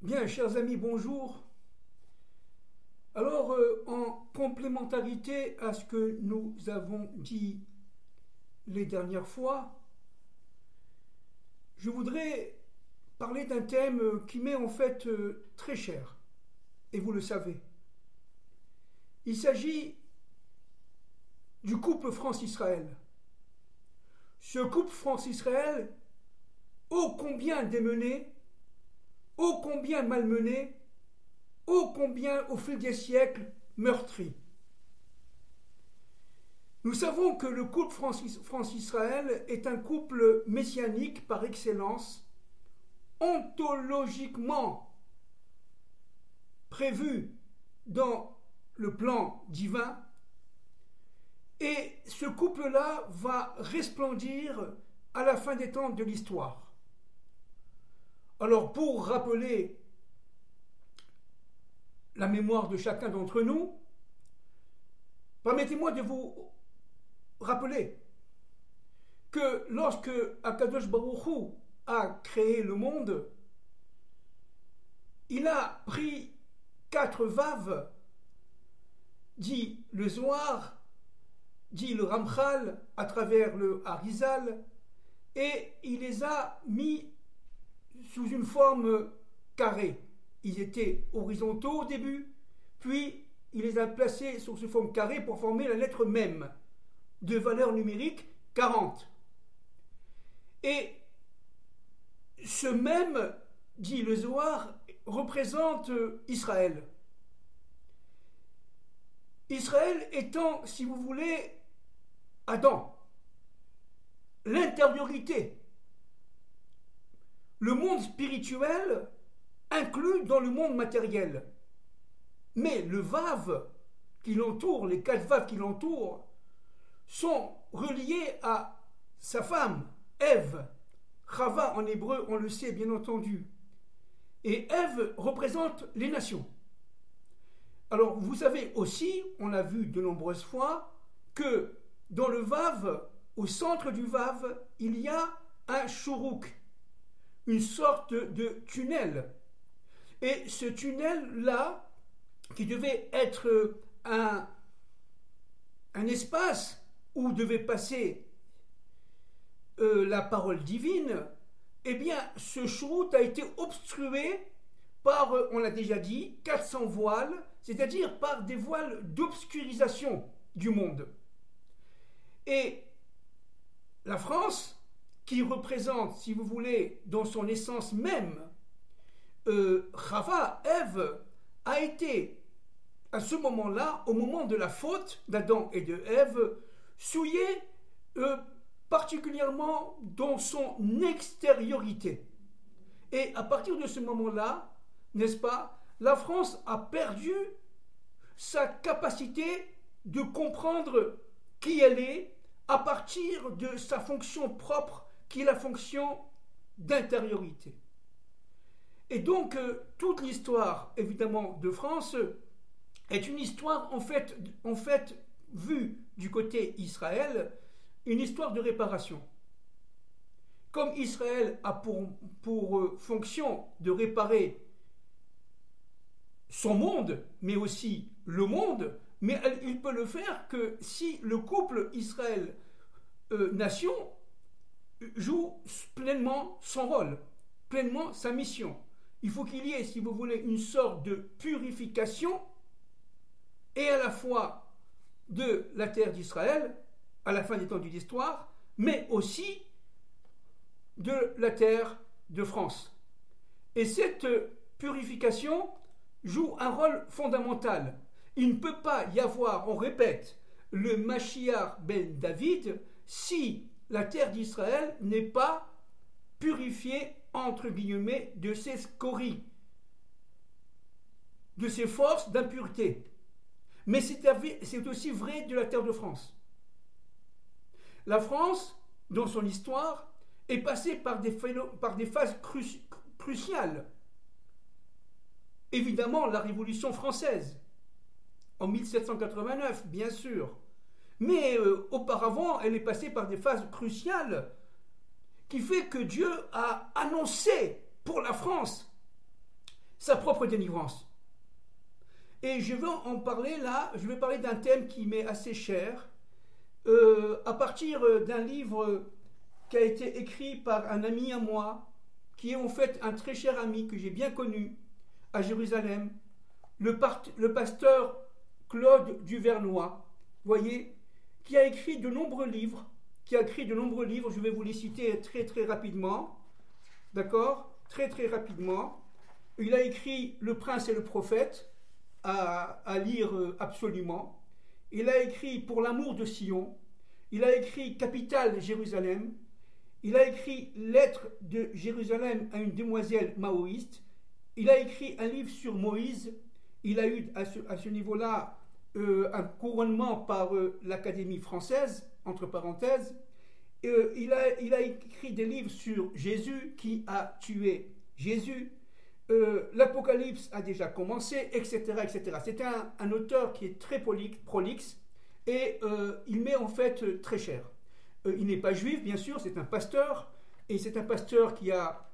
Bien, chers amis, bonjour. Alors, en complémentarité à ce que nous avons dit les dernières fois, je voudrais parler d'un thème qui m'est en fait très cher, et vous le savez. Il s'agit du couple France-Israël. Ce couple France-Israël, ô combien démené, ô combien malmené, ô combien au fil des siècles meurtri. Nous savons que le couple France-Israël est un couple messianique par excellence, ontologiquement prévu dans le plan divin, et ce couple-là va resplendir à la fin des temps de l'histoire. Alors, pour rappeler la mémoire de chacun d'entre nous, permettez-moi de vous rappeler que lorsque Akadosh Baruch Hu a créé le monde, il a pris 4 vaves, dit le Zohar, dit le Ramchal à travers le Harizal, et il les a mis sous une forme carrée. Ils étaient horizontaux au début, puis il les a placés sous une forme carrée pour former la lettre Mem, de valeur numérique 40. Et ce Mem, dit le Zohar, représente Israël. Israël étant, si vous voulez, Adam, l'intériorité, le monde spirituel inclus dans le monde matériel. Mais le Vav qui l'entoure, les 4 Vav qui l'entourent, sont reliés à sa femme, Ève. Chava en hébreu, on le sait bien entendu. Et Ève représente les nations. Alors vous savez aussi, on l'a vu de nombreuses fois, que dans le Vav, au centre du Vav, il y a un shuruk, une sorte de tunnel. Et ce tunnel-là, qui devait être un espace où devait passer la parole divine, eh bien, ce shurut a été obstrué par, on l'a déjà dit, 400 voiles, c'est-à-dire par des voiles d'obscurisation du monde. Et la France, qui représente, si vous voulez, dans son essence même, Chava, Ève, a été, à ce moment-là, au moment de la faute d'Adam et de Ève, souillée particulièrement dans son extériorité. Et à partir de ce moment-là, n'est-ce pas, la France a perdu sa capacité de comprendre qui elle est à partir de sa fonction propre, qui est la fonction d'intériorité. Et donc, toute l'histoire, évidemment, de France est une histoire, en fait vue du côté Israël, une histoire de réparation. Comme Israël a pour fonction de réparer son monde, mais aussi le monde, mais il peut le faire que si le couple Israël-nation joue pleinement son rôle, pleinement sa mission. Il faut qu'il y ait, si vous voulez, une sorte de purification, et à la fois de la terre d'Israël, à la fin des temps de l'histoire, mais aussi de la terre de France. Et cette purification joue un rôle fondamental. Il ne peut pas y avoir, on répète, le Mashiach ben David si la terre d'Israël n'est pas purifiée, entre guillemets, de ses scories, de ses forces d'impureté. Mais c'est aussi vrai de la terre de France. La France, dans son histoire, est passée par des phases cruciales. Évidemment, la Révolution française, en 1789, bien sûr. Mais auparavant, elle est passée par des phases cruciales qui fait que Dieu a annoncé pour la France sa propre délivrance. Et je vais en parler là, je vais parler d'un thème qui m'est assez cher, à partir d'un livre qui a été écrit par un ami à moi, qui est en fait un très cher ami que j'ai bien connu à Jérusalem, le pasteur Claude Duvernois, voyez, qui a écrit de nombreux livres, je vais vous les citer très très rapidement, d'accord, très très rapidement. Il a écrit Le Prince et le Prophète, à lire absolument. Il a écrit Pour l'amour de Sion. Il a écrit Capitale de Jérusalem. Il a écrit Lettre de Jérusalem à une demoiselle maoïste. Il a écrit un livre sur Moïse. Il a eu à ce niveau-là un couronnement par l'Académie française, entre parenthèses. Il a écrit des livres sur Jésus qui a tué Jésus. L'Apocalypse a déjà commencé, etc. etc. C'est un auteur qui est très prolixe et il m'est en fait très cher. Il n'est pas juif, bien sûr, c'est un pasteur, et c'est un pasteur qui a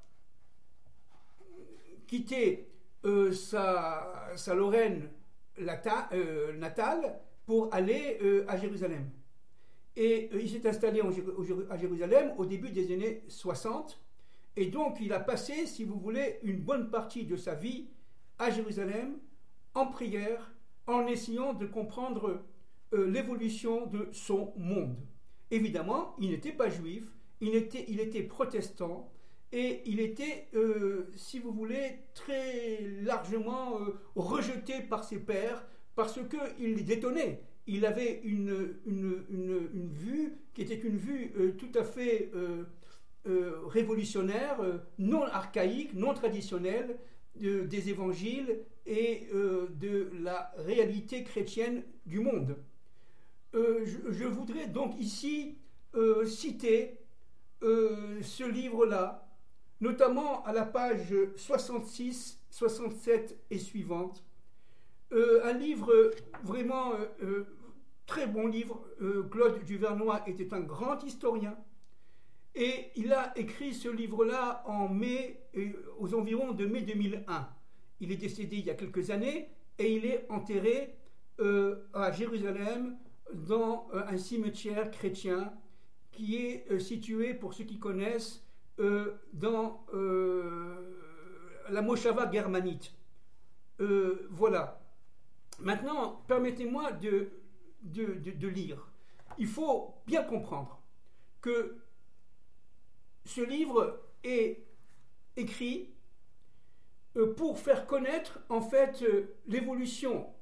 quitté sa Lorraine natale pour aller à Jérusalem. Et il s'est installé à Jérusalem au début des années 60. Et donc, il a passé, si vous voulez, une bonne partie de sa vie à Jérusalem, en prière, en essayant de comprendre l'évolution de son monde. Évidemment, il n'était pas juif, il était protestant, et il était, si vous voulez, très largement rejeté par ses pairs, parce qu'il les détonnait. Il avait une vue qui était une vue tout à fait révolutionnaire, non archaïque, non traditionnelle des évangiles et de la réalité chrétienne du monde. Je voudrais donc ici citer ce livre-là, notamment à la page 66, 67 et suivante. Un livre vraiment très bon livre. Claude Duvernois était un grand historien. Et il a écrit ce livre-là en mai, aux environs de mai 2001. Il est décédé il y a quelques années et il est enterré à Jérusalem dans un cimetière chrétien qui est situé, pour ceux qui connaissent, dans la Moshava germanite. Voilà. Maintenant, permettez-moi de lire. Il faut bien comprendre que ce livre est écrit pour faire connaître en fait l'évolution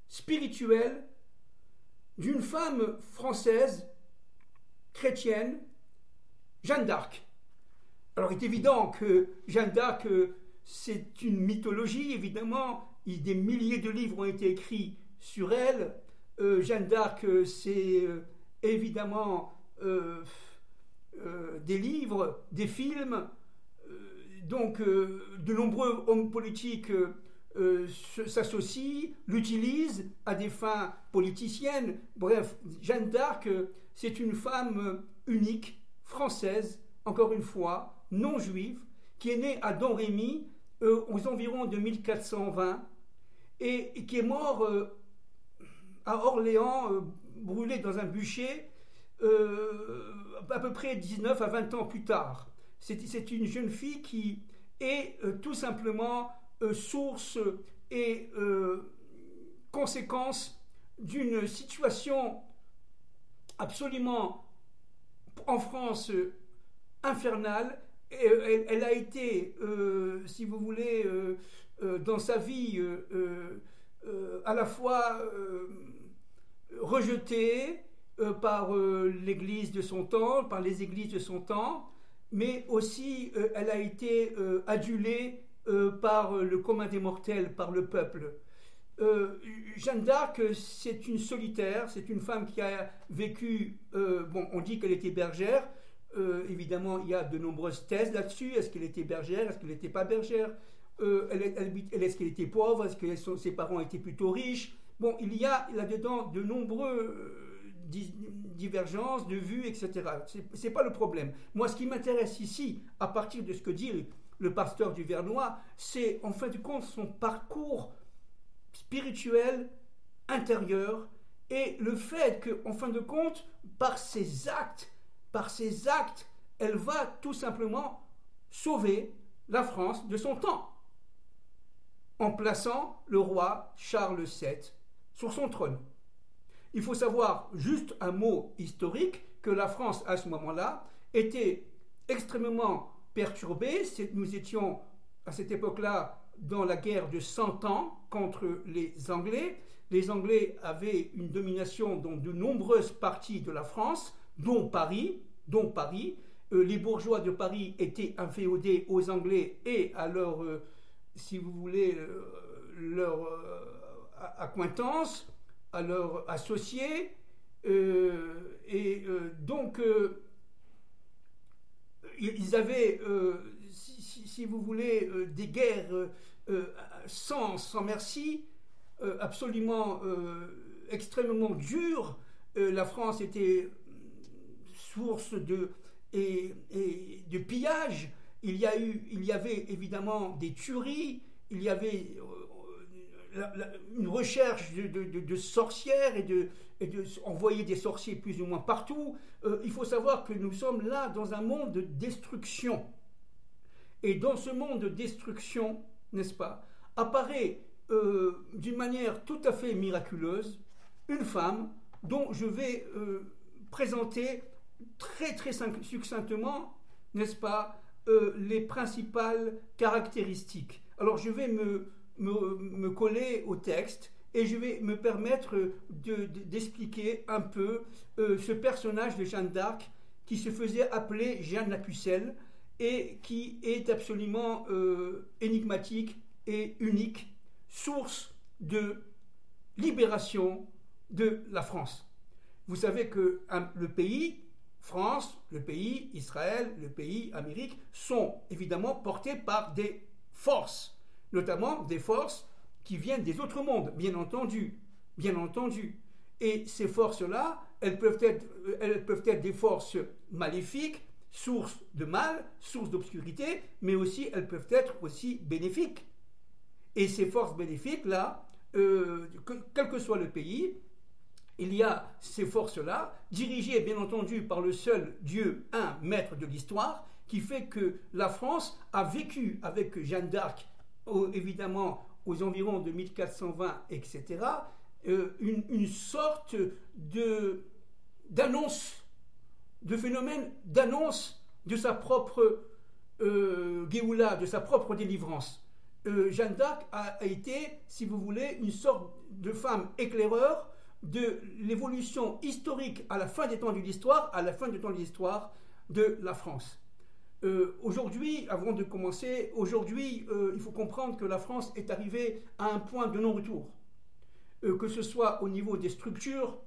spirituelle d'une femme française chrétienne, Jeanne d'Arc. Alors il est évident que Jeanne d'Arc c'est une mythologie, évidemment, des milliers de livres ont été écrits sur elle. Jeanne d'Arc c'est évidemment des livres, des films, donc de nombreux hommes politiques s'associent, l'utilisent à des fins politiciennes. Bref, Jeanne d'Arc, c'est une femme unique, française, encore une fois, non juive, qui est née à Domrémy aux environs de 1420 et qui est mort à Orléans, brûlée dans un bûcher, à peu près 19 à 20 ans plus tard. C'est une jeune fille qui est tout simplement source et conséquence d'une situation absolument en France infernale. Elle a été, si vous voulez, dans sa vie à la fois rejetée par l'église de son temps, par les églises de son temps, mais aussi elle a été adulée par le commun des mortels, par le peuple. Jeanne d'Arc, c'est une solitaire, c'est une femme qui a vécu, on dit qu'elle était bergère, évidemment il y a de nombreuses thèses là-dessus, est-ce qu'elle était bergère, est-ce qu'elle n'était pas bergère, est-ce qu'elle était pauvre, est-ce que ses parents étaient plutôt riches. Bon, il y a là-dedans de nombreux divergences de vues, etc. C'est pas le problème. Moi, ce qui m'intéresse ici, à partir de ce que dit le pasteur du Vernois, c'est en fin de compte son parcours spirituel, intérieur, et le fait qu'en fin de compte, par ses actes, elle va tout simplement sauver la France de son temps, en plaçant le roi Charles VII sur son trône. Il faut savoir, juste un mot historique, que la France, à ce moment-là, était extrêmement perturbée. Nous étions, à cette époque-là, dans la guerre de 100 ans contre les Anglais. Les Anglais avaient une domination dans de nombreuses parties de la France, dont Paris. Les bourgeois de Paris étaient inféodés aux Anglais et à leur, si vous voulez, leur accointance, à leurs associés, donc ils avaient, si vous voulez, des guerres sans merci, absolument extrêmement dures. La France était source de pillage. Il y avait évidemment des tueries, il y avait une recherche de sorcières et de envoyer des sorciers plus ou moins partout. Il faut savoir que nous sommes là dans un monde de destruction. Et dans ce monde de destruction, n'est-ce pas, apparaît d'une manière tout à fait miraculeuse une femme dont je vais présenter très très succinctement, n'est-ce pas, les principales caractéristiques. Alors je vais me coller au texte et je vais me permettre d'expliquer un peu ce personnage de Jeanne d'Arc qui se faisait appeler Jeanne la Pucelle et qui est absolument énigmatique et unique, source de libération de la France. Vous savez que le pays France, le pays Israël, le pays Amérique sont évidemment portés par des forces, notamment des forces qui viennent des autres mondes, bien entendu. Et ces forces-là, elles peuvent être des forces maléfiques, source de mal, source d'obscurité, mais aussi elles peuvent être aussi bénéfiques. Et ces forces bénéfiques-là, quel que soit le pays, il y a ces forces-là, dirigées bien entendu par le seul Dieu, un maître de l'histoire, qui fait que la France a vécu avec Jeanne d'Arc, évidemment aux environs de 1420, etc., une sorte d'annonce, de phénomène d'annonce de sa propre Géoula, de sa propre délivrance. Jeanne d'Arc a été, si vous voulez, une sorte de femme éclaireur de l'évolution historique à la fin des temps de l'histoire, de la France. Aujourd'hui, avant de commencer, il faut comprendre que la France est arrivée à un point de non-retour. Que ce soit au niveau des structures,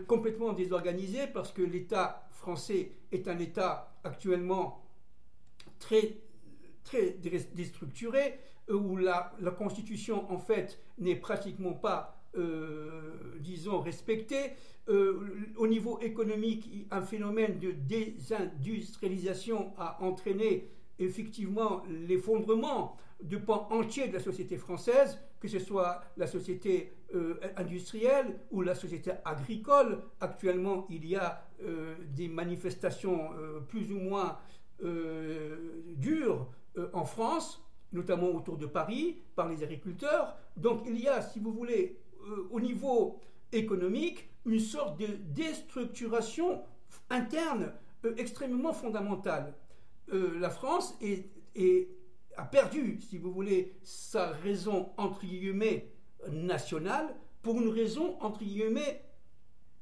complètement désorganisées, parce que l'État français est un État actuellement très, très déstructuré, où la Constitution, en fait, n'est pratiquement pas disons, respecté. Au niveau économique, un phénomène de désindustrialisation a entraîné effectivement l'effondrement de pans entiers de la société française, que ce soit la société industrielle ou la société agricole. Actuellement, il y a des manifestations plus ou moins dures en France, notamment autour de Paris, par les agriculteurs. Donc il y a, si vous voulez, au niveau économique, une sorte de déstructuration interne extrêmement fondamentale. La France a perdu, si vous voulez, sa raison, entre guillemets, nationale, pour une raison, entre guillemets,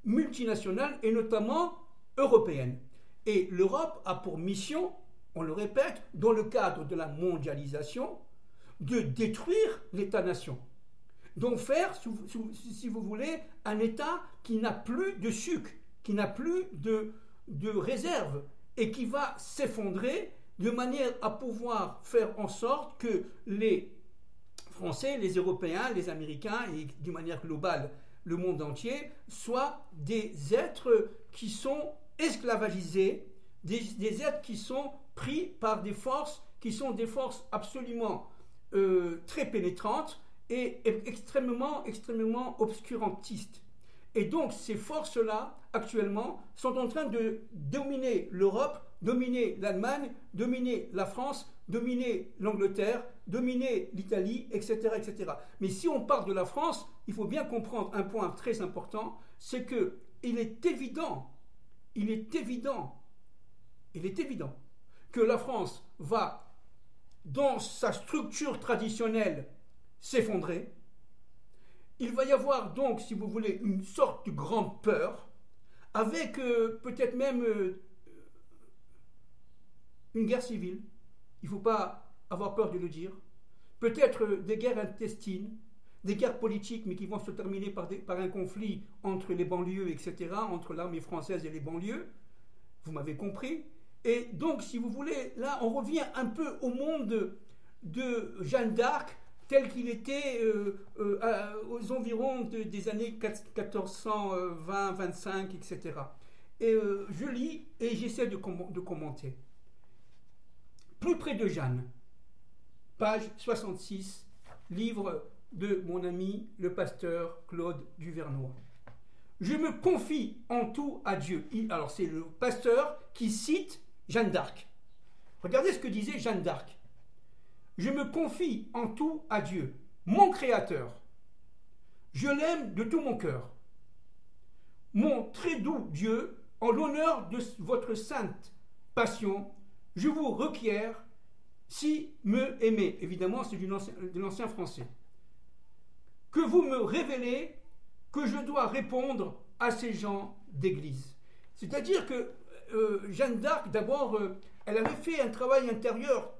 multinationale, et notamment européenne. Et l'Europe a pour mission, on le répète, dans le cadre de la mondialisation, de détruire l'État-nation. Donc faire, si vous voulez, un État qui n'a plus de sucre, qui n'a plus de réserve, et qui va s'effondrer de manière à pouvoir faire en sorte que les Français, les Européens, les Américains, et d'une manière globale, le monde entier, soient des êtres qui sont esclavagisés, des êtres qui sont pris par des forces qui sont des forces absolument très pénétrantes et extrêmement, extrêmement obscurantistes. Et donc ces forces-là, actuellement, sont en train de dominer l'Europe, dominer l'Allemagne, dominer la France, dominer l'Angleterre, dominer l'Italie, etc., etc. Mais si on parle de la France, il faut bien comprendre un point très important, c'est que il est évident que la France va, dans sa structure traditionnelle, s'effondrer. Il va y avoir donc, si vous voulez, une sorte de grande peur, avec peut-être même une guerre civile. Il ne faut pas avoir peur de le dire. Peut-être des guerres intestines, des guerres politiques, mais qui vont se terminer par un conflit entre les banlieues, etc., entre l'armée française et les banlieues. Vous m'avez compris. Et donc, si vous voulez, là, on revient un peu au monde de Jeanne d'Arc, tel qu'il était aux environs des années 1420, 25, etc. Et je lis et j'essaie de commenter. Plus près de Jeanne, page 66, livre de mon ami le pasteur Claude Duvernois. Je me confie en tout à Dieu. Alors c'est le pasteur qui cite Jeanne d'Arc. Regardez ce que disait Jeanne d'Arc. Je me confie en tout à Dieu, mon Créateur. Je l'aime de tout mon cœur. Mon très doux Dieu, en l'honneur de votre sainte passion, je vous requiers si me aimez. Évidemment, c'est de l'ancien français. Que vous me révélez que je dois répondre à ces gens d'église. C'est-à-dire que Jeanne d'Arc, d'abord, elle avait fait un travail intérieur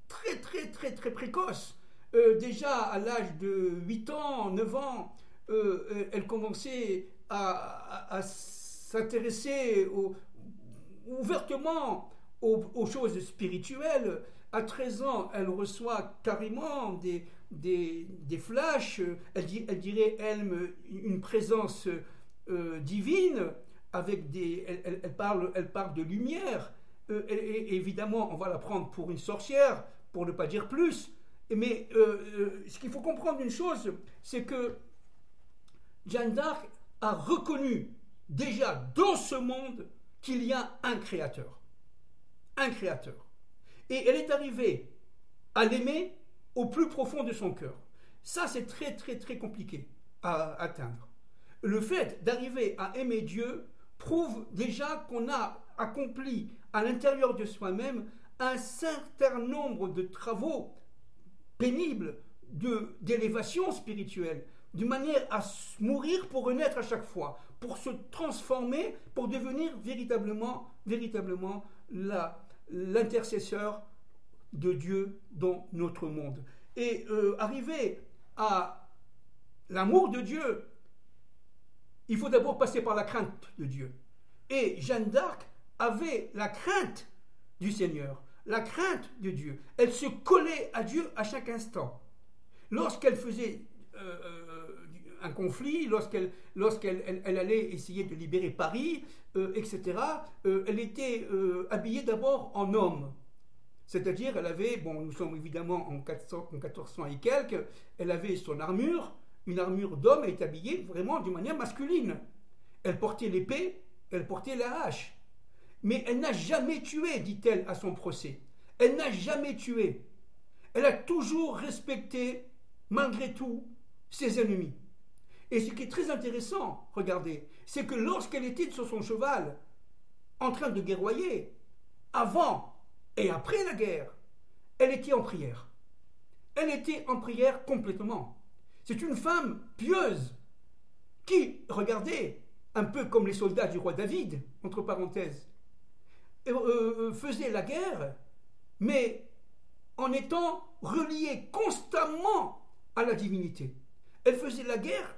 très, très, très, très précoce. Déjà, à l'âge de 8 ans, 9 ans, elle commençait à s'intéresser ouvertement aux choses spirituelles. À 13 ans, elle reçoit carrément des flashs. Elle dirait, elle, une présence divine. Avec elle parle de lumière. Et évidemment, on va la prendre pour une sorcière, pour ne pas dire plus. Mais ce qu'il faut comprendre une chose, c'est que Jeanne d'Arc a reconnu déjà dans ce monde qu'il y a un créateur. Un créateur. Et elle est arrivée à l'aimer au plus profond de son cœur. Ça, c'est très, très, très compliqué à atteindre. Le fait d'arriver à aimer Dieu prouve déjà qu'on a accompli à l'intérieur de soi-même un certain nombre de travaux pénibles d'élévation spirituelle, de manière à mourir pour renaître à chaque fois, pour se transformer, pour devenir véritablement l'intercesseur de Dieu dans notre monde. Et arriver à l'amour de Dieu, il faut d'abord passer par la crainte de Dieu. Et Jeanne d'Arc avait la crainte du Seigneur, la crainte de Dieu. Elle se collait à Dieu à chaque instant. Lorsqu'elle faisait un conflit, lorsqu'elle allait essayer de libérer Paris, etc., elle était habillée d'abord en homme. C'est-à-dire, elle avait, nous sommes évidemment en 1400 et quelques, elle avait son armure, une armure d'homme, elle est habillée vraiment d'une manière masculine. Elle portait l'épée, elle portait la hache. Mais elle n'a jamais tué, dit-elle à son procès. Elle n'a jamais tué. Elle a toujours respecté, malgré tout, ses ennemis. Et ce qui est très intéressant, regardez, c'est que lorsqu'elle était sur son cheval, en train de guerroyer, avant et après la guerre, elle était en prière. Elle était en prière complètement. C'est une femme pieuse qui, regardez, un peu comme les soldats du roi David, entre parenthèses, faisait la guerre, mais en étant reliée constamment à la divinité. Elle faisait la guerre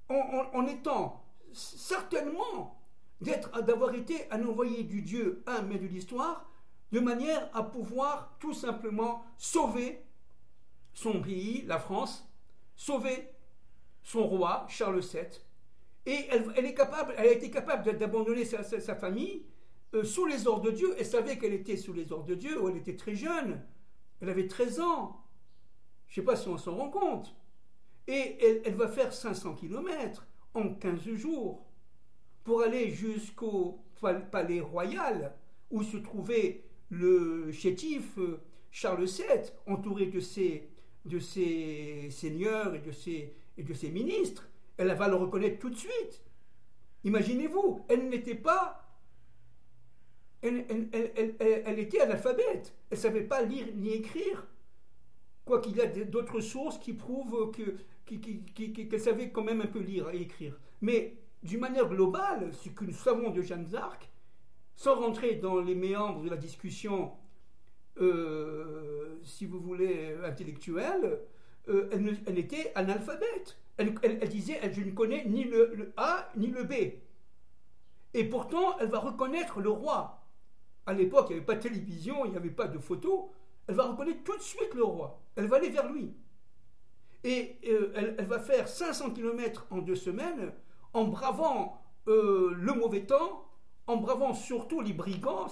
en étant certainement d'avoir été un envoyé du Dieu, un maître de l'histoire, de manière à pouvoir tout simplement sauver son pays, la France, sauver son roi, Charles VII, et elle a été capable d'abandonner sa famille sous les ordres de Dieu. Elle savait qu'elle était sous les ordres de Dieu, elle était très jeune, Elle avait 13 ans. Je ne sais pas si on s'en rend compte. Et elle va faire 500 kilomètres en 15 jours pour aller jusqu'au palais royal où se trouvait le chétif Charles VII, entouré de ses seigneurs et de ses ministres. Elle va le reconnaître tout de suite. Imaginez-vous, elle n'était pas... Elle était analphabète. Elle ne savait pas lire ni écrire. Quoiqu'il y a d'autres sources qui prouvent qu'elle savait quand même un peu lire et écrire. Mais d'une manière globale, ce que nous savons de Jeanne d'Arc, sans rentrer dans les méandres de la discussion, si vous voulez, intellectuelle, elle était analphabète. Elle disait, je ne connais ni le A ni le B. Et pourtant, elle va reconnaître le roi. À l'époque, il n'y avait pas de télévision, il n'y avait pas de photos. Elle va reconnaître tout de suite le roi. Elle va aller vers lui. Et elle va faire 500 kilomètres en 2 semaines en bravant le mauvais temps, en bravant surtout les brigands.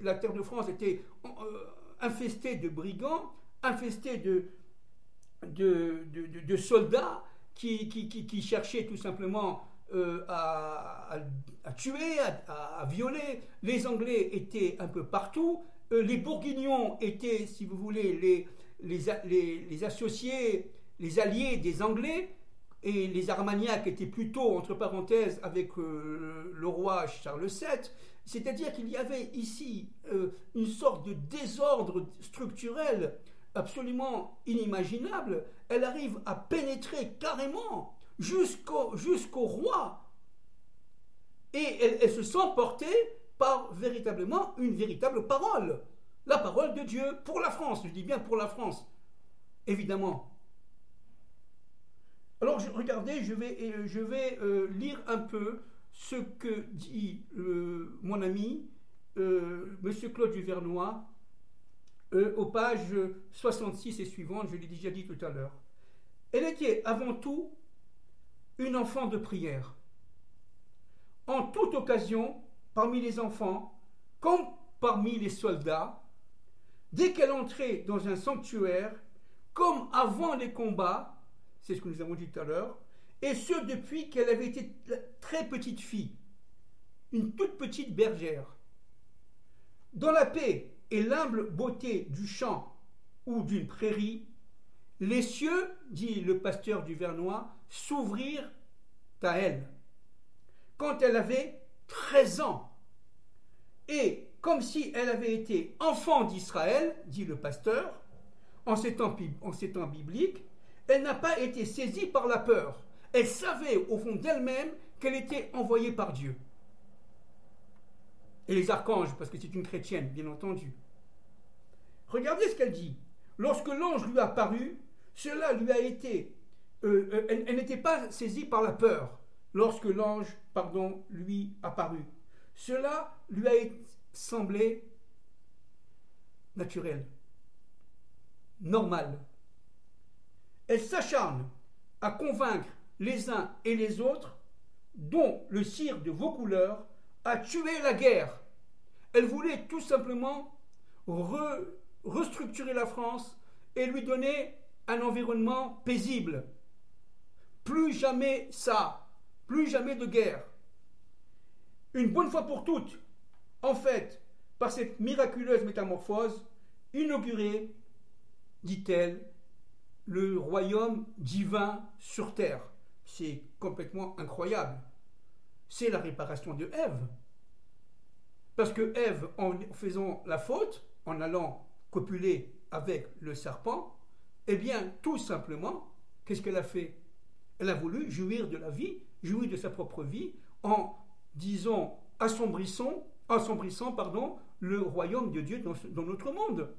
La terre de France était infestée de brigands, infestée de soldats qui cherchaient tout simplement à tuer, à violer. Les Anglais étaient un peu partout. Les Bourguignons étaient, si vous voulez, les associés, les alliés des Anglais, et les Armagnacs étaient plutôt, entre parenthèses, avec le roi Charles VII. C'est-à-dire qu'il y avait ici une sorte de désordre structurel absolument inimaginable. Elle arrive à pénétrer carrément jusqu'au roi. Et elle se sent portée par véritablement une véritable parole. La parole de Dieu pour la France. Je dis bien pour la France. Évidemment. Alors, regardez, je vais lire un peu ce que dit mon ami, Monsieur Claude Duvernois, aux pages 66 et suivantes, je l'ai déjà dit tout à l'heure. Elle était avant tout une enfant de prière. En toute occasion, parmi les enfants, comme parmi les soldats, dès qu'elle entrait dans un sanctuaire, comme avant les combats, c'est ce que nous avons dit tout à l'heure, et ce depuis qu'elle avait été très petite fille, une toute petite bergère. Dans la paix et l'humble beauté du champ ou d'une prairie, les cieux, dit le pasteur Duvernois, s'ouvrirent à elle. Quand elle avait 13 ans, et comme si elle avait été enfant d'Israël, dit le pasteur, en ces temps bibliques, elle n'a pas été saisie par la peur. Elle savait au fond d'elle-même qu'elle était envoyée par Dieu. Et les archanges, parce que c'est une chrétienne, bien entendu. Regardez ce qu'elle dit. Lorsque l'ange lui apparut, cela lui a été... elle n'était pas saisie par la peur lorsque l'ange, lui apparut. Cela lui a semblé naturel, normal. Elle s'acharne à convaincre les uns et les autres, dont le sire de Vaucouleurs, à tuer la guerre. Elle voulait tout simplement restructurer la France et lui donner un environnement paisible. Plus jamais ça, plus jamais de guerre. Une bonne fois pour toutes, en fait, par cette miraculeuse métamorphose, inaugurée, dit-elle, le royaume divin sur terre. C'est complètement incroyable. C'est la réparation de Ève. Parce que Ève, en faisant la faute, en allant copuler avec le serpent, eh bien, tout simplement, qu'est-ce qu'elle a fait? Elle a voulu jouir de la vie, jouir de sa propre vie, en, disons, assombrissant, le royaume de Dieu dans notre monde.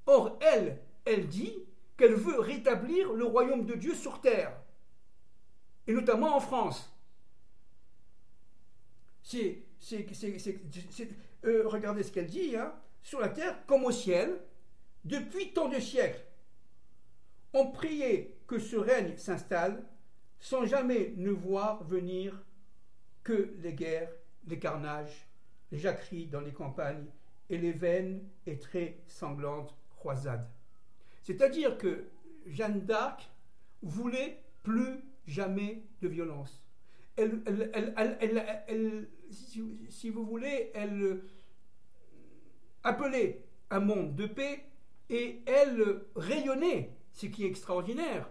Or, elle dit qu'elle veut rétablir le royaume de Dieu sur terre, et notamment en France. Regardez ce qu'elle dit, hein, sur la terre comme au ciel, depuis tant de siècles. On priait que ce règne s'installe, sans jamais ne voir venir que les guerres, les carnages, les jacqueries dans les campagnes et les vaines et très sanglantes croisade. C'est-à-dire que Jeanne d'Arc voulait plus jamais de violence. Si vous voulez, elle appelait un monde de paix et elle rayonnait, ce qui est extraordinaire,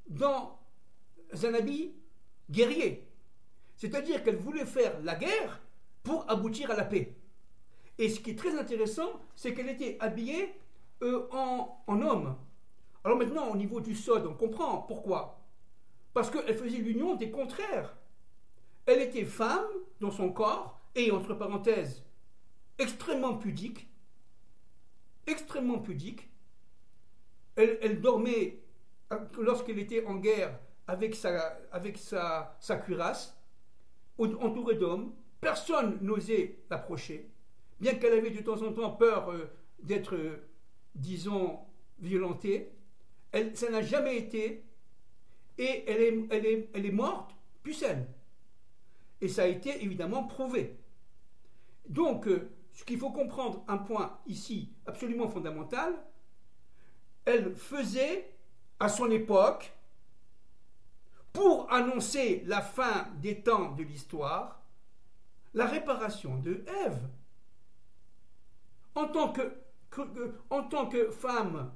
dans un habit guerrier. C'est-à-dire qu'elle voulait faire la guerre pour aboutir à la paix. Et ce qui est très intéressant, c'est qu'elle était habillée en homme. Alors maintenant, au niveau du sod, on comprend pourquoi. Parce qu'elle faisait l'union des contraires. Elle était femme dans son corps et, entre parenthèses, extrêmement pudique. Extrêmement pudique. Elle dormait, lorsqu'elle était en guerre, avec sa cuirasse, entourée d'hommes. Personne n'osait l'approcher, bien qu'elle avait de temps en temps peur d'être, disons, violentée. Ça n'a jamais été, et elle est morte pucelle. Et ça a été évidemment prouvé. Donc, ce qu'il faut comprendre, un point ici absolument fondamental, elle faisait, à son époque, pour annoncer la fin des temps de l'histoire, la réparation de Ève. En tant que femme,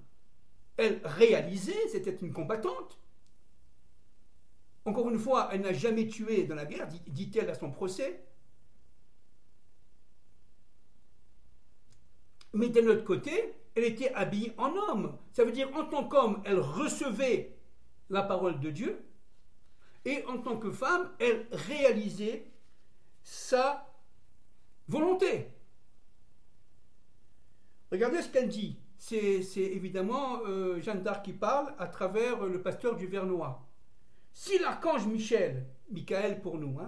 elle réalisait, c'était une combattante. Encore une fois, elle n'a jamais tué dans la guerre, dit-elle à son procès. Mais d'un autre côté, elle était habillée en homme. Ça veut dire, en tant qu'homme, elle recevait la parole de Dieu. Et en tant que femme, elle réalisait sa volonté. Regardez ce qu'elle dit. C'est évidemment Jeanne d'Arc qui parle à travers le pasteur du Vernois. Si l'archange Michael pour nous,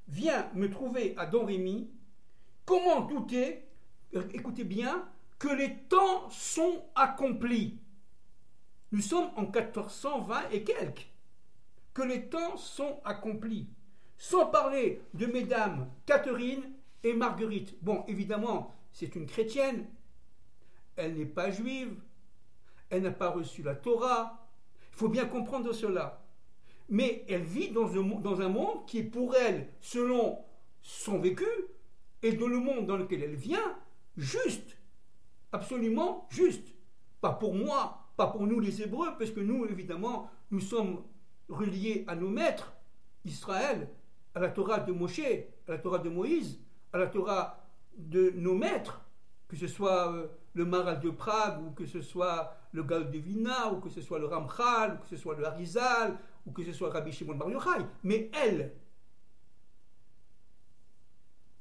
vient me trouver à Don Rémy, comment douter, écoutez bien, que les temps sont accomplis. Nous sommes en 1420 et quelques. Que les temps sont accomplis. Sans parler de mesdames Catherine et Marguerite. Bon, évidemment, c'est une chrétienne. Elle n'est pas juive. Elle n'a pas reçu la Torah. Il faut bien comprendre cela. Mais elle vit dans un monde qui est pour elle, selon son vécu, et dans le monde dans lequel elle vient, juste. Absolument juste. Pas pour moi, pas pour nous les Hébreux, parce que nous, évidemment, nous sommes reliés à nos maîtres, Israël, à la Torah de Moshe, à la Torah de Moïse, à la Torah de nos maîtres, que ce soit le Maharal de Prague, ou que ce soit le Gaon de Vilna, ou que ce soit le Ramchal, ou que ce soit le Harizal, ou que ce soit Rabbi Shimon Bar Yochai. Mais elle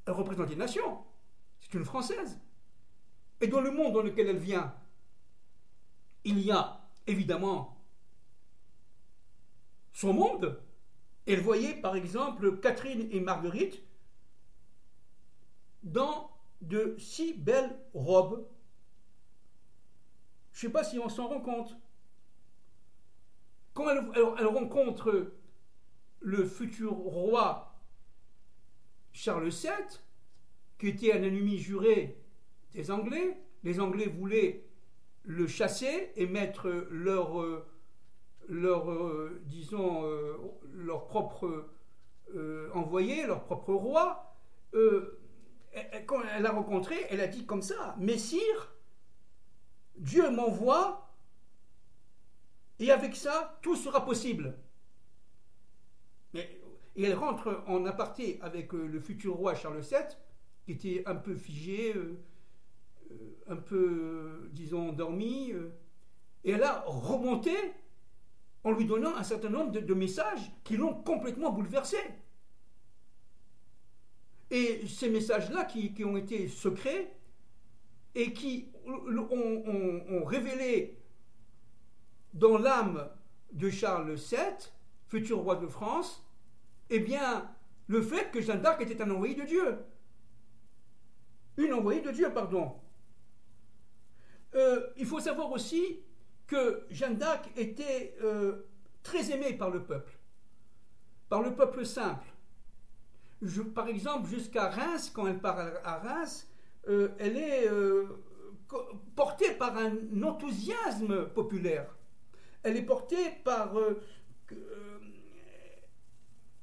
représente une nation. C'est une Française. Et dans le monde dans lequel elle vient, il y a évidemment son monde. Elle voyait par exemple Catherine et Marguerite dans de si belles robes. Je ne sais pas si on s'en rend compte. Quand elle rencontre le futur roi Charles VII, qui était un ennemi juré des Anglais, les Anglais voulaient le chasser et mettre leur propre envoyé, leur propre roi. Quand elle l'a rencontré, elle a dit comme ça: Messire, Dieu m'envoie, et avec ça, tout sera possible. Et elle rentre en aparté avec le futur roi Charles VII, qui était un peu figé, un peu, disons, endormi, et elle a remonté en lui donnant un certain nombre de messages qui l'ont complètement bouleversé. Et ces messages-là qui ont été secrets et qui ont révélé dans l'âme de Charles VII, futur roi de France, eh bien, le fait que Jeanne d'Arc était un envoyé de Dieu. Une envoyée de Dieu, pardon. Il faut savoir aussi que Jeanne d'Arc était très aimée par le peuple simple. Par exemple, jusqu'à Reims, quand elle part à Reims, elle est portée par un enthousiasme populaire. Elle est portée par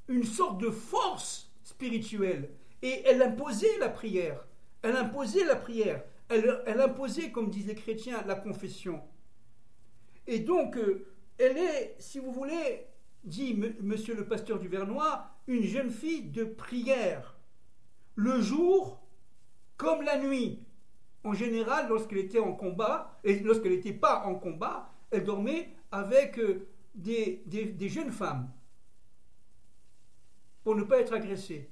une sorte de force spirituelle. Et elle imposait la prière. Elle imposait la prière. Elle imposait, comme disent les chrétiens, la confession. Et donc, elle est, si vous voulez, dit monsieur le pasteur du Vernois, une jeune fille de prière. Le jour comme la nuit. En général, lorsqu'elle était en combat, et lorsqu'elle n'était pas en combat, elle dormait avec des jeunes femmes pour ne pas être agressée.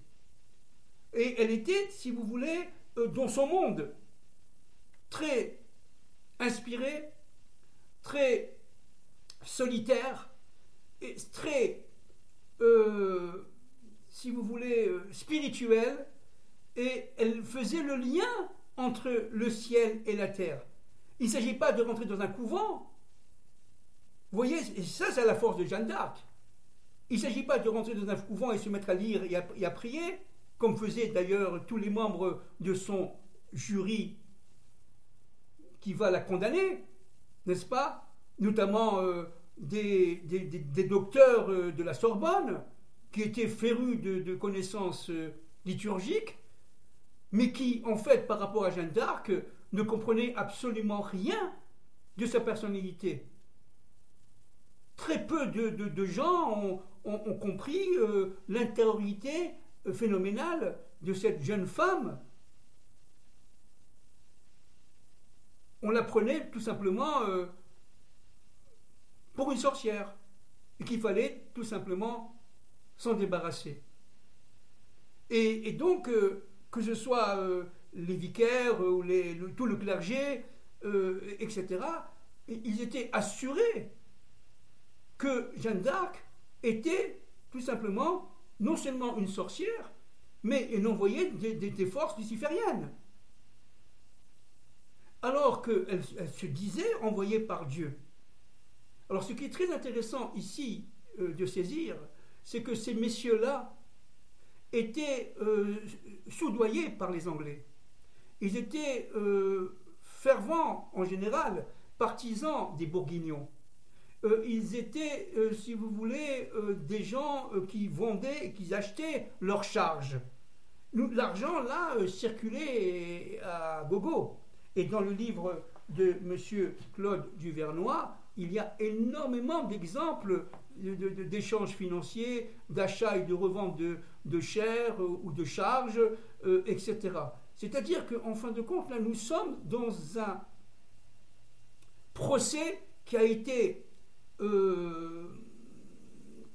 Et elle était, si vous voulez, dans son monde, très inspirée, très solitaire, et très, si vous voulez, spirituelle, et elle faisait le lien entre le ciel et la terre. Il ne s'agit pas de rentrer dans un couvent. Vous voyez, et ça c'est la force de Jeanne d'Arc. Il ne s'agit pas de rentrer dans un couvent et se mettre à lire et à prier, comme faisaient d'ailleurs tous les membres de son jury qui va la condamner, n'est-ce pas? Notamment des docteurs de la Sorbonne, qui étaient férus de connaissances liturgiques, mais qui, en fait, par rapport à Jeanne d'Arc, ne comprenaient absolument rien de sa personnalité. Très peu de gens ont compris l'intériorité phénoménale de cette jeune femme. On la prenait tout simplement pour une sorcière et qu'il fallait tout simplement s'en débarrasser. Et donc, que ce soit les vicaires ou tout le clergé, etc., ils étaient assurés que Jeanne d'Arc était tout simplement non seulement une sorcière, mais une envoyée des forces lucifériennes. Alors qu'elle se disait envoyée par Dieu. Alors ce qui est très intéressant ici de saisir, c'est que ces messieurs-là étaient soudoyés par les Anglais. Ils étaient fervents en général, partisans des Bourguignons. Ils étaient, si vous voulez, des gens qui vendaient et qui achetaient leurs charges. L'argent, là, circulait à gogo. Et dans le livre de M. Claude Duvernois, il y a énormément d'exemples d'échanges financiers, d'achat et de revente de chair ou de charges, etc. C'est-à-dire qu'en fin de compte, là, nous sommes dans un procès qui a été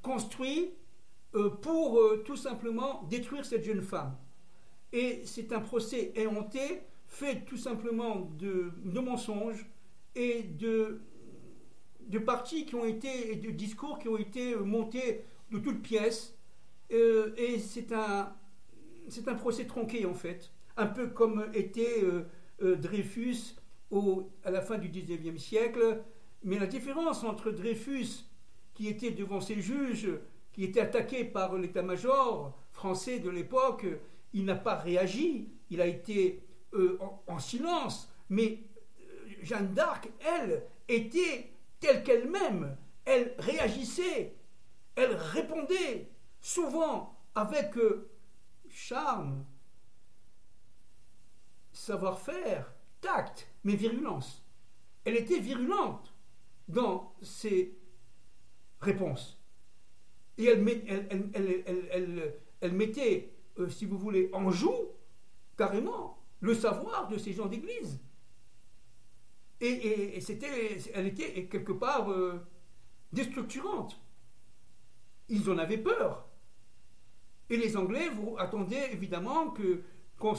construit pour tout simplement détruire cette jeune femme. Et c'est un procès éhonté, fait tout simplement de mensonges et de parties qui ont été, et de discours qui ont été montés de toutes pièces. Et c'est un procès tronqué en fait, un peu comme était Dreyfus à la fin du XIXe siècle. Mais la différence entre Dreyfus, qui était devant ses juges, qui était attaqué par l'état-major français de l'époque, il n'a pas réagi, il a été en silence. Mais Jeanne d'Arc, elle, était telle qu'elle-même. Elle réagissait, elle répondait, souvent avec charme, savoir-faire, tact, mais virulence. Elle était virulente dans ses réponses. Et elle mettait, si vous voulez, en joue, carrément, le savoir de ces gens d'église. Et elle était quelque part déstructurante. Ils en avaient peur. Et les Anglais attendaient évidemment qu'on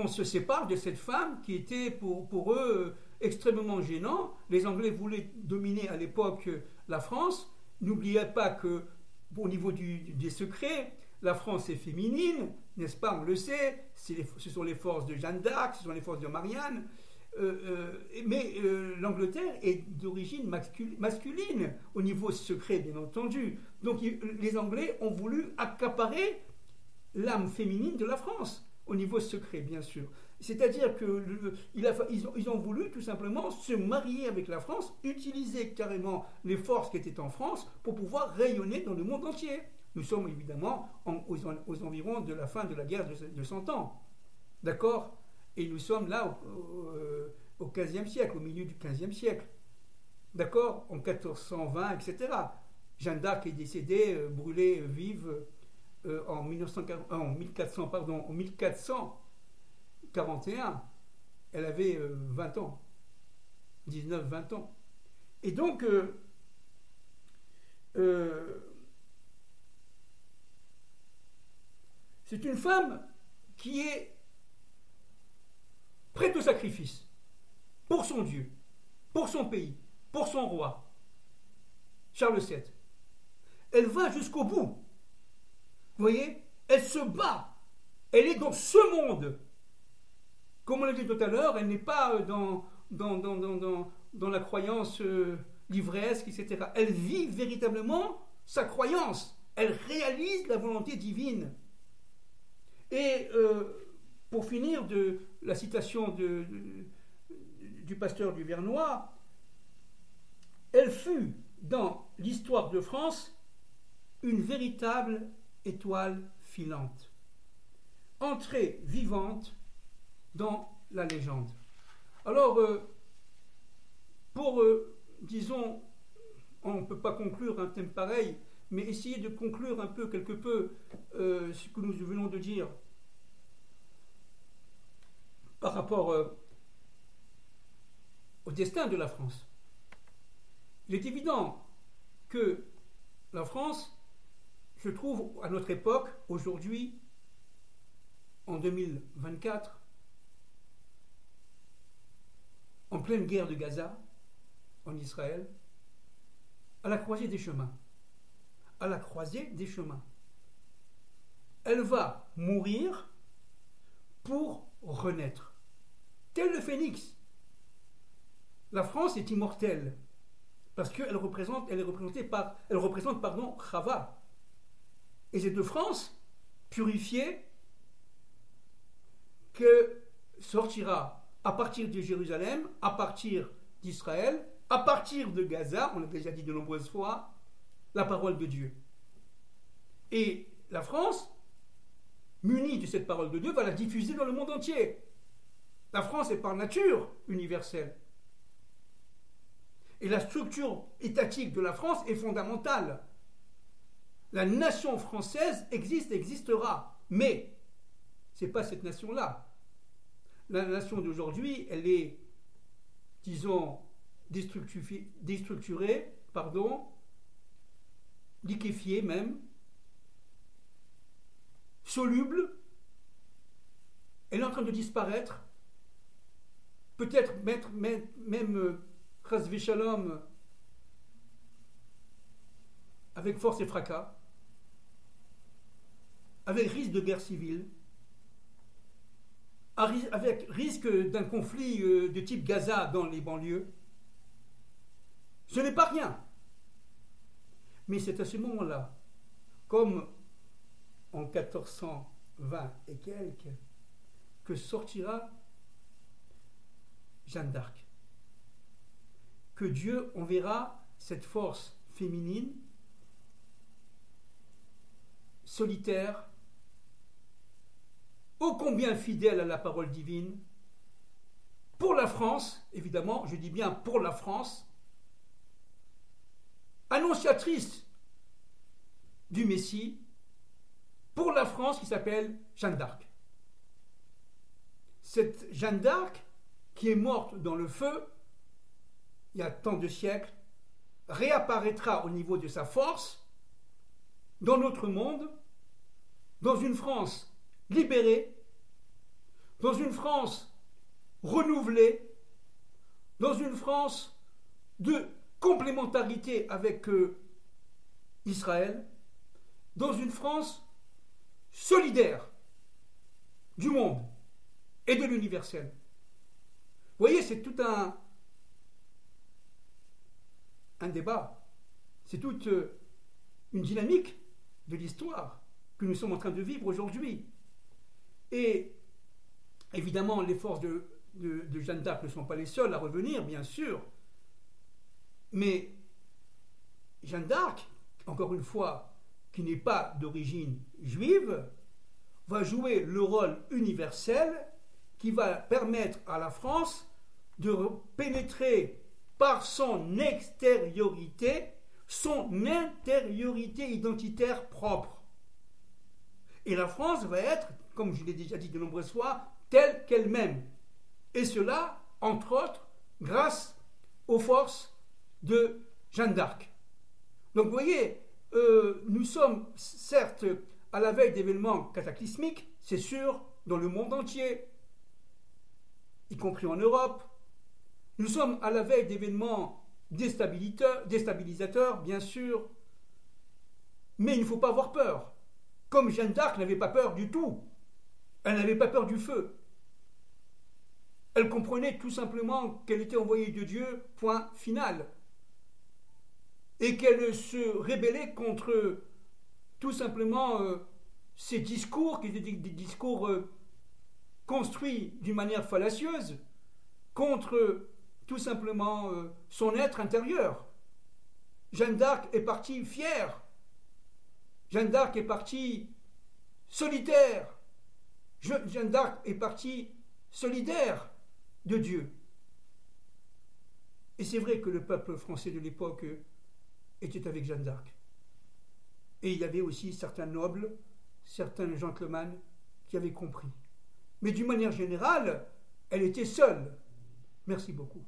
se sépare de cette femme qui était pour eux extrêmement gênant. Les Anglais voulaient dominer à l'époque la France. N'oubliez pas qu'au niveau des secrets, la France est féminine, n'est-ce pas? On le sait, ce sont les forces de Jeanne d'Arc, ce sont les forces de Marianne. Mais l'Angleterre est d'origine masculine au niveau secret, bien entendu. Donc les Anglais ont voulu accaparer l'âme féminine de la France. au niveau secret, bien sûr. C'est-à-dire ils ont voulu tout simplement se marier avec la France, utiliser carrément les forces qui étaient en France pour pouvoir rayonner dans le monde entier. Nous sommes évidemment aux environs de la fin de la guerre de 100 ans. D'accord? Et nous sommes là au XVe siècle, au milieu du XVe siècle. D'accord? En 1420, etc. Jeanne d'Arc est décédée, brûlée vive en 1441. Elle avait 20 ans. 19-20 ans. Et donc, c'est une femme qui est prête au sacrifice pour son Dieu, pour son pays, pour son roi, Charles VII. Elle va jusqu'au bout. Vous voyez? Elle se bat. Elle est dans ce monde. Comme on l'a dit tout à l'heure, elle n'est pas dans la croyance livresque, etc. Elle vit véritablement sa croyance. Elle réalise la volonté divine. Et pour finir de la citation du pasteur du Vernois, elle fut dans l'histoire de France une véritable étoile filante, entrée vivante dans la légende. Alors, disons, on ne peut pas conclure un thème pareil, mais essayer de conclure un peu, quelque peu, ce que nous venons de dire par rapport au destin de la France. Il est évident que la France se trouve à notre époque, aujourd'hui, en 2024, en pleine guerre de Gaza, en Israël, à la croisée des chemins. À la croisée des chemins. Elle va mourir pour renaître. Tel le phénix. La France est immortelle parce qu'elle représente Chava. Et cette France purifiée que sortira à partir de Jérusalem, à partir d'Israël, à partir de Gaza, on l'a déjà dit de nombreuses fois, la parole de Dieu. Et la France, munie de cette parole de Dieu, va la diffuser dans le monde entier. La France est par nature universelle. Et la structure étatique de la France est fondamentale. La nation française existera, mais ce n'est pas cette nation-là. La nation d'aujourd'hui, elle est, disons, déstructurée, liquéfiée même, soluble, elle est en train de disparaître, peut-être même Chasvé Shalom avec force et fracas, avec risque de guerre civile, avec risque d'un conflit de type Gaza dans les banlieues. Ce n'est pas rien. Mais c'est à ce moment-là, comme en 1420 et quelques, que sortira Jeanne d'Arc. Que Dieu enverra cette force féminine, solitaire, ô combien fidèle à la parole divine, pour la France, évidemment, je dis bien pour la France, annonciatrice du Messie, pour la France qui s'appelle Jeanne d'Arc. Cette Jeanne d'Arc, qui est morte dans le feu, il y a tant de siècles, réapparaîtra au niveau de sa force dans notre monde, dans une France libérée, dans une France renouvelée, dans une France de complémentarité avec Israël, dans une France solidaire du monde et de l'universel. Vous voyez, c'est tout un débat, c'est toute une dynamique de l'histoire que nous sommes en train de vivre aujourd'hui. Et Évidemment, les forces de Jeanne d'Arc ne sont pas les seules à revenir, bien sûr. Mais Jeanne d'Arc, encore une fois, qui n'est pas d'origine juive, va jouer le rôle universel qui va permettre à la France de pénétrer par son extériorité, son intériorité identitaire propre. Et la France va être, comme je l'ai déjà dit de nombreuses fois, telle qu'elle-même. Et cela, entre autres, grâce aux forces de Jeanne d'Arc. Donc vous voyez, nous sommes certes à la veille d'événements cataclysmiques, c'est sûr, dans le monde entier, y compris en Europe. Nous sommes à la veille d'événements déstabilisateurs, bien sûr, mais il ne faut pas avoir peur. Comme Jeanne d'Arc n'avait pas peur du tout. Elle n'avait pas peur du feu. Elle comprenait tout simplement qu'elle était envoyée de Dieu, point final. Et qu'elle se rébellait contre tout simplement ces discours, qui étaient des discours construits d'une manière fallacieuse, contre tout simplement son être intérieur. Jeanne d'Arc est partie fière. Jeanne d'Arc est partie solitaire. Jeanne d'Arc est partie solidaire de Dieu. Et c'est vrai que le peuple français de l'époque était avec Jeanne d'Arc. Et il y avait aussi certains nobles, certains gentlemen qui avaient compris. Mais d'une manière générale, elle était seule. Merci beaucoup.